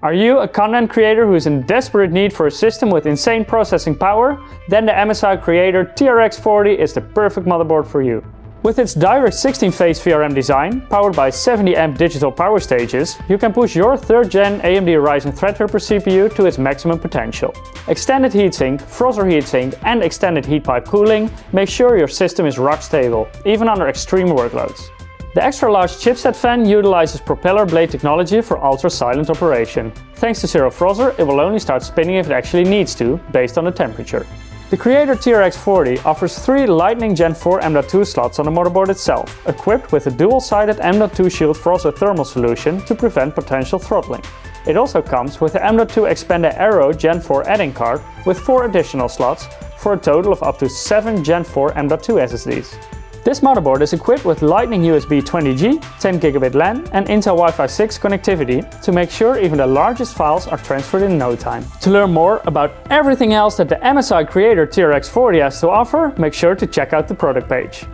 Are you a content creator who is in desperate need for a system with insane processing power? Then the MSI Creator TRX40 is the perfect motherboard for you. With its direct 16-phase VRM design, powered by 70-amp digital power stages, you can push your 3rd gen AMD Ryzen Threadripper CPU to its maximum potential. Extended heatsink, Frozr heatsink and extended heat pipe cooling make sure your system is rock stable, even under extreme workloads. The extra-large chipset fan utilizes propeller blade technology for ultra-silent operation. Thanks to zero Frozr, it will only start spinning if it actually needs to, based on the temperature. The Creator TRX40 offers 3 Lightning Gen 4 M.2 slots on the motherboard itself, equipped with a dual-sided M.2 Shield Frozr thermal solution to prevent potential throttling. It also comes with the M.2 Expander Aero Gen 4 add-in card with 4 additional slots for a total of up to 7 Gen 4 M.2 SSDs. This motherboard is equipped with Lightning USB 20G, 10GB LAN and Intel Wi-Fi 6 connectivity to make sure even the largest files are transferred in no time. To learn more about everything else that the MSI Creator TRX40 has to offer, make sure to check out the product page.